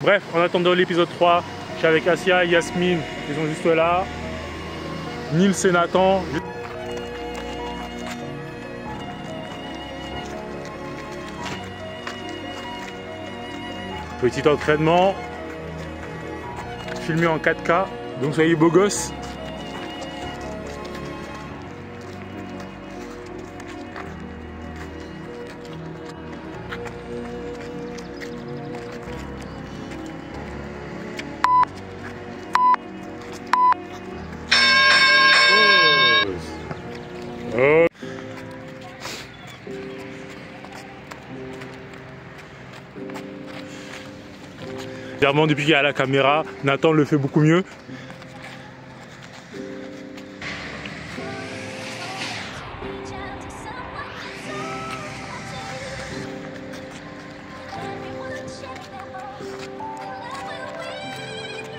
Bref, en attendant l'épisode 3, je suis avec Assia et Yasmine, ils sont juste là. Nils et Nathan. Petit entraînement. Filmé en 4K, donc soyez beaux gosses. Oh. Clairement, depuis qu'il y a la caméra, Nathan le fait beaucoup mieux.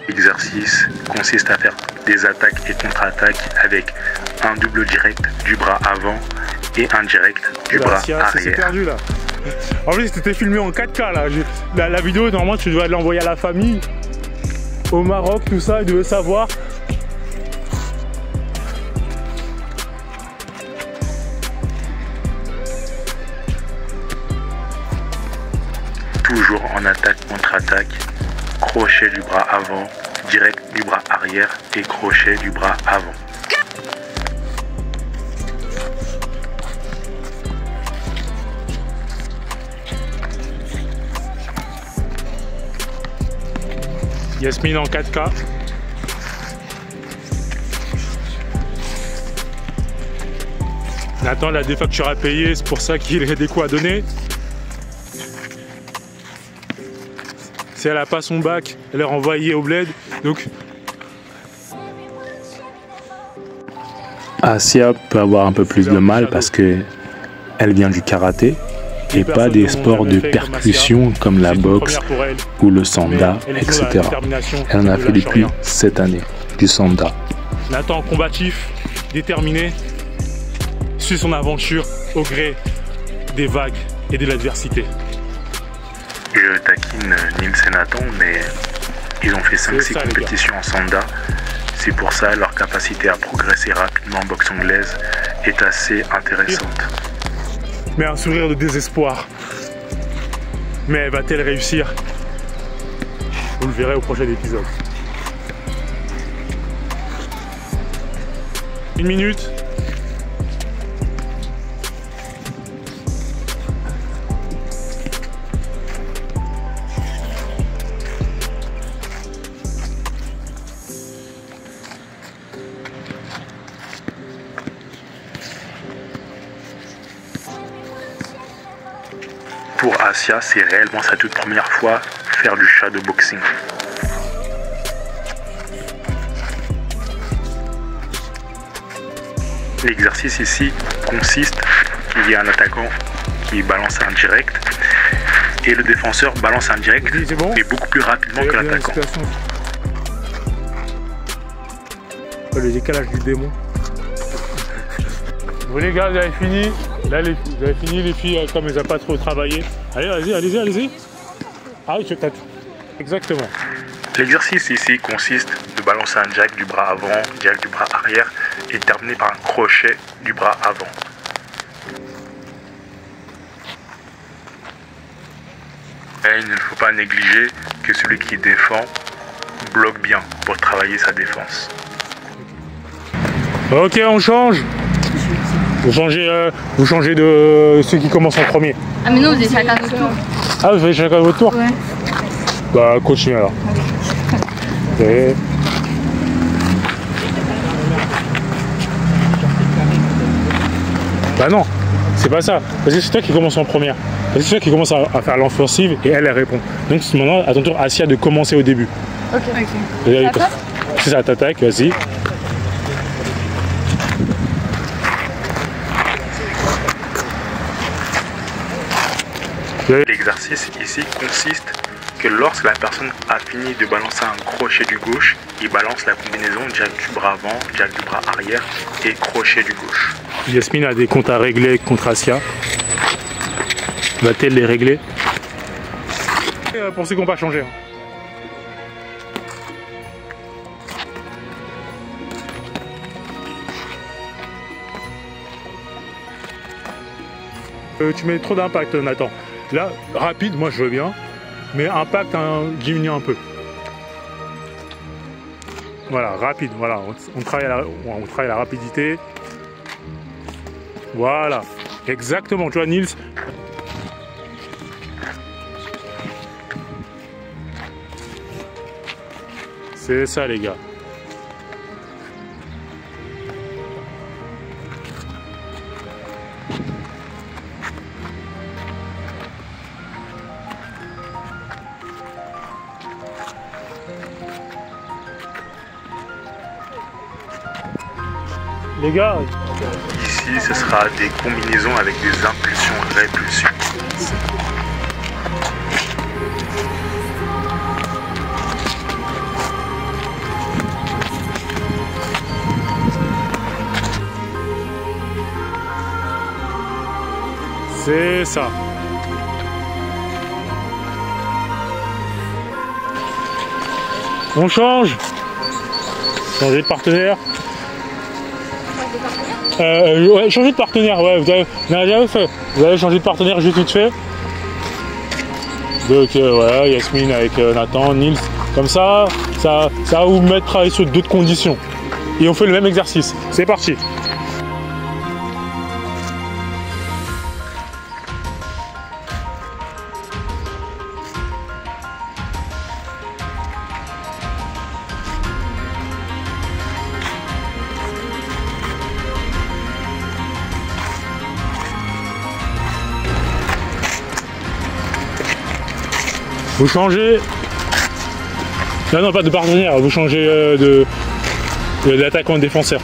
L'exercice consiste à faire des attaques et contre-attaques avec un double direct du bras avant et un direct du bras arrière. C'est perdu là. En plus c'était filmé en 4K là. La vidéo normalement tu dois l'envoyer à la famille au Maroc, tout ça, ils devaient savoir. Toujours en attaque contre-attaque, crochet du bras avant, direct du bras arrière et crochet du bras avant. Yasmine en 4K. Nathan l'a des factures à payer, c'est pour ça qu'il a des coups à donner. Si elle n'a pas son bac, elle est renvoyée au bled. Donc Assia peut avoir un peu plus de mal parce que elle vient du karaté et pas des sports de percussion comme la boxe ou le sanda, etc. Elle en a fait depuis cette année, du sanda. Nathan, combatif, déterminé, suit son aventure au gré des vagues et de l'adversité. Je taquine Nils et Nathan, mais ils ont fait 5-6 compétitions en sanda. C'est pour ça leur capacité à progresser rapidement en boxe anglaise est assez intéressante. Mais un sourire de désespoir. Mais va-t-elle réussir? Vous le verrez au prochain épisode. 1 minute. Pour Assia, c'est réellement sa toute première fois faire du shadowboxing. L'exercice ici consiste, il y a un attaquant qui balance un direct et le défenseur balance un direct, mais beaucoup plus rapidement que l'attaquant. Le décalage du démon. Bon les gars, vous avez fini. Là, vous avez fini les filles, comme elles n'ont pas trop travaillé. Allez, allez-y. Ah oui, tu t'as tout. Exactement. L'exercice ici consiste de balancer un direct du bras avant, direct du bras arrière et terminer par un crochet du bras avant. Et il ne faut pas négliger que celui qui défend bloque bien pour travailler sa défense. Ok, on change. Vous changez de ceux qui commencent en premier. Ah mais non, vous êtes chacun votre tour. Ah, vous faites chacun votre tour? Ouais. Bah, continuez alors. Et... Bah non, c'est pas ça. Parce que c'est toi qui commence en première. Parce que c'est toi qui commence à faire l'offensive et elle répond. Donc c'est maintenant à ton tour, Assia, de commencer au début. Ok. C'est ça, t'attaques, vas-y. L'exercice ici consiste que lorsque la personne a fini de balancer un crochet du gauche, il balance la combinaison direct du bras avant, direct du bras arrière et crochet du gauche. Yasmine a des comptes à régler contre Assia. Va-t-elle les régler? Pour ceux qui n'ont pas changé. Tu mets trop d'impact, Nathan. Là, rapide, moi je veux bien, mais impact, diminue un peu. Voilà, rapide, voilà, on travaille à la rapidité. Voilà, exactement, tu vois, Nils. C'est ça, les gars. Les gars, ici ce sera des combinaisons avec des impulsions-répulsions. C'est ça. On change. Changer de partenaire. Ouais, changer de partenaire, ouais, vous avez changé de partenaire juste vite fait. Donc voilà, Yasmine avec Nathan, Nils, comme ça va vous mettre à travailler sur d'autres conditions. Et on fait le même exercice. C'est parti. Vous changez. Non, non, pas de partenaire, vous changez d'attaquant et défenseur.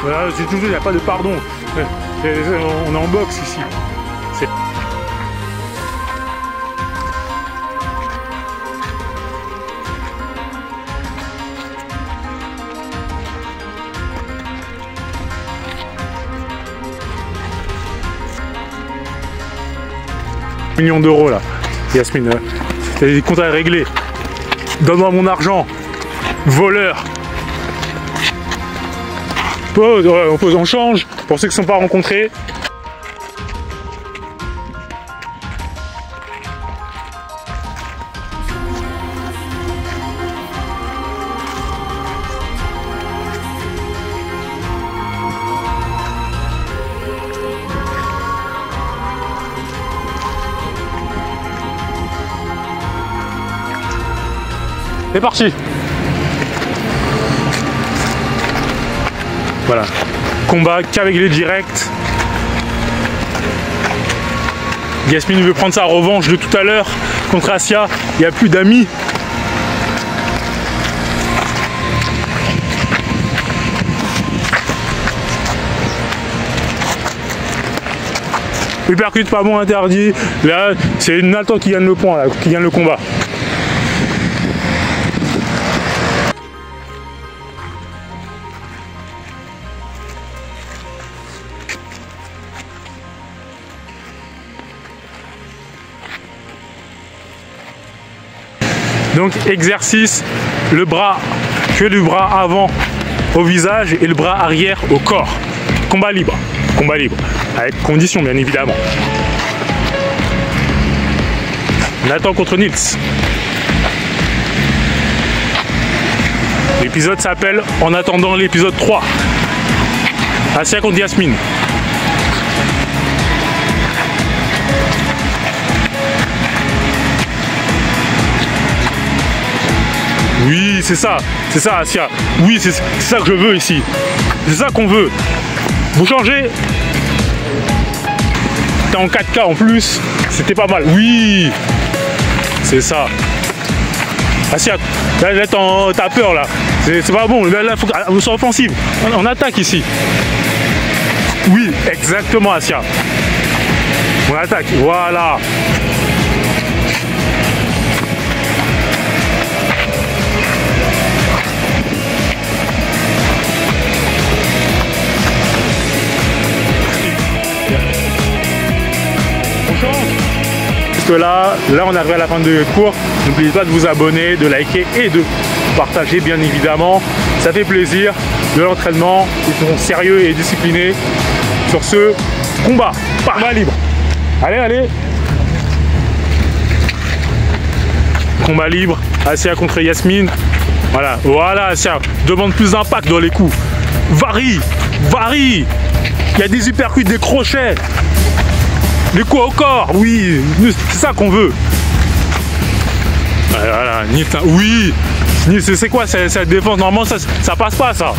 Voilà, c'est toujours, il n'y a pas de pardon. On est en boxe ici. Millions d'euros là, Yasmine. T'as des comptes à régler. Donne-moi mon argent. Voleur. Pause, ouais, on pose, on change. Pour ceux qui ne sont pas rencontrés. C'est parti. Voilà, combat qu'avec les directs. Yasmine veut prendre sa revanche de tout à l'heure contre Asia. Il n'y a plus d'amis. Uppercut pas bon, interdit. Là, c'est Nathan qui gagne le point, là, qui gagne le combat. Donc exercice, le bras, fais du bras avant au visage et le bras arrière au corps. Combat libre, avec condition bien évidemment. Nathan contre Nils. L'épisode s'appelle En attendant l'épisode 3. Asia contre Yasmine. Oui, c'est ça, Asia. Oui, c'est ça que je veux ici. C'est ça qu'on veut. Vous changez. c'était en 4K en plus. C'était pas mal. Oui, c'est ça. Assia, là t'as peur là. C'est pas bon. Là, faut qu'on soit offensive. On attaque ici. Oui, exactement, Assia. On attaque. Voilà. Que là on arrive à la fin de cours. N'oubliez pas de vous abonner, de liker et de partager, bien évidemment. Ça fait plaisir. De l'entraînement, ils sont sérieux et disciplinés. Sur ce, combat libre. Allez. Combat libre. Assia contre Yasmine. Voilà, Assia. Demande plus d'impact dans les coups. Varie. Il y a des uppercuts, des crochets. Les coups au corps, oui, c'est ça qu'on veut. Voilà, oui, c'est quoi cette défense? Normalement, ça passe pas, ça.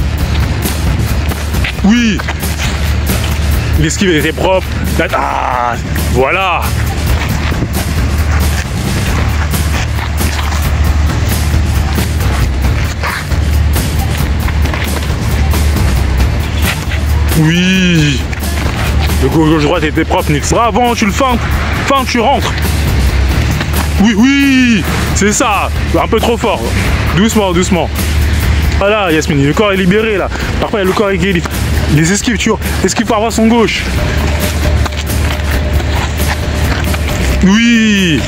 Oui. L'esquive était propre. Ah, voilà. Oui. Le gauche-droite était propre, Nils. Bravo, tu le feintes, tu rentres. Oui, c'est ça. Un peu trop fort. Doucement. Voilà, Yasmine, le corps est libéré là. Parfois, le corps est guéri. Les esquives, esquive par voie son gauche. Oui.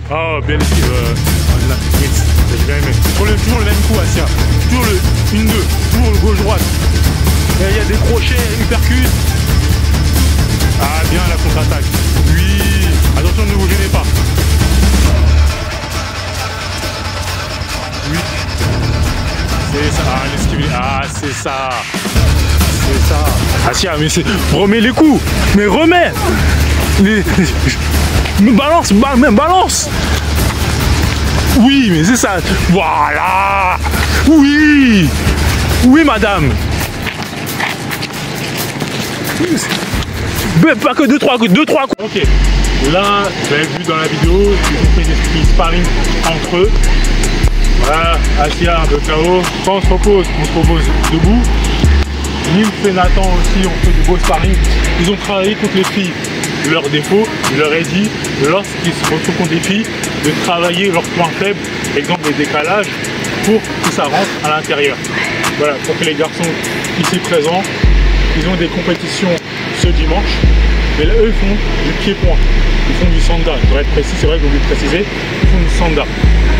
Oh, bien esquive. J'ai bien aimé. Toujours le même coup, Assia. Toujours le 1-2. Toujours le gauche-droite. Il y a des crochets, uppercut. Ah, bien la contre-attaque. Oui. Attention, ne vous gênez pas. Oui. C'est ça. Ah, l'esquive. Ah, c'est ça. C'est ça. Assia, mais c'est. Remets les coups. Mais remets. Balance. Oui, mais c'est ça. Voilà. Oui, madame. Mais pas que 2-3 coups. Ok. Là, vous avez vu dans la vidéo, ils ont fait des sparring entre eux. Voilà, Assia un peu KO. Quand on se repose debout. Nils et Nathan aussi ont fait du beau sparring. Ils ont travaillé contre les filles. Leur défaut, je leur ai dit, lorsqu'ils se retrouvent contre des filles, de travailler leurs points faibles, exemple des décalages, pour que ça rentre à l'intérieur. Voilà, pour que les garçons ici présents, ils ont des compétitions ce dimanche, mais là, eux, ils font du pied-point, ils font du sanda. Pour être précis, c'est vrai que j'ai oublié de préciser, ils font du sanda.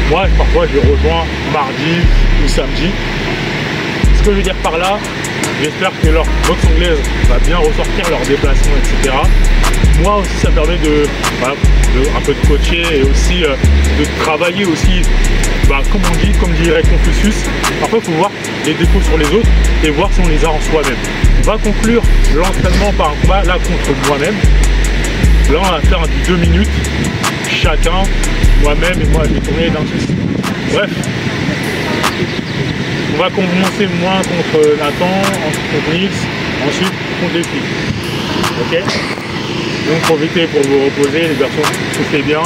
Moi, parfois, je les rejoins mardi ou samedi. Ce que je veux dire par là, j'espère que leur boxe anglaise va bien ressortir, leurs déplacements, etc. Moi aussi, ça permet un peu de coacher et aussi de travailler aussi, comme dirait Confucius. Parfois, il faut voir les défauts sur les autres et voir si on les a en soi-même. On va conclure l'entraînement par un combat là contre moi-même. Là, on va faire du 2 minutes chacun, moi-même et moi, je vais tourner d'un souci. Bref. On va commencer moi contre Nathan, ensuite contre Nils, ensuite contre les filles. Ok? Donc profitez pour vous reposer, les garçons, soufflez bien.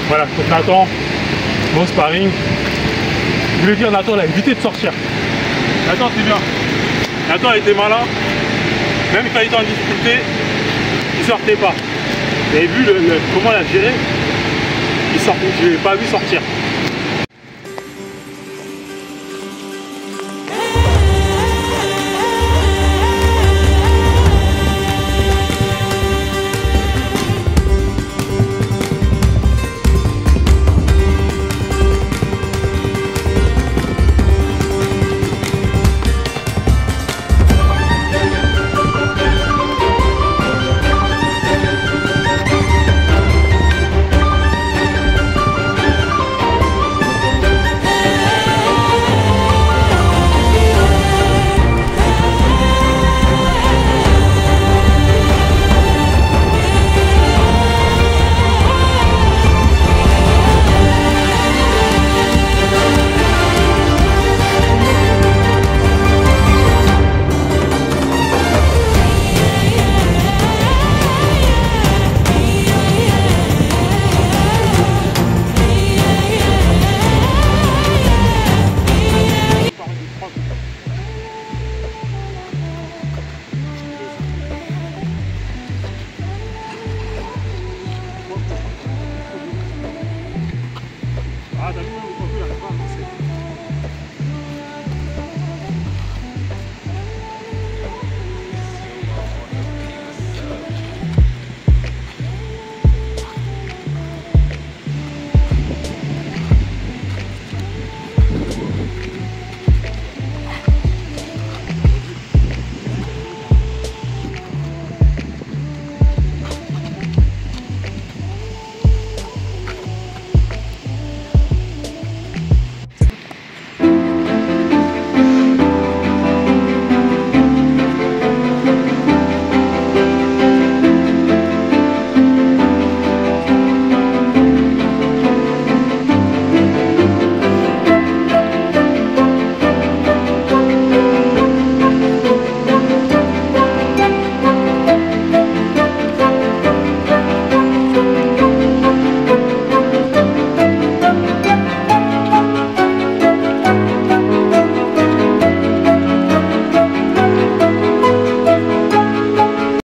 Voilà, contre Nathan, Bon sparring. Je voulais dire, Nathan, il a évité de sortir. Nathan, c'est bien. Nathan était malin. Même quand il était en difficulté, il sortait pas. Vous avez vu comment il a géré? Il sortait, je ne l'ai pas vu sortir.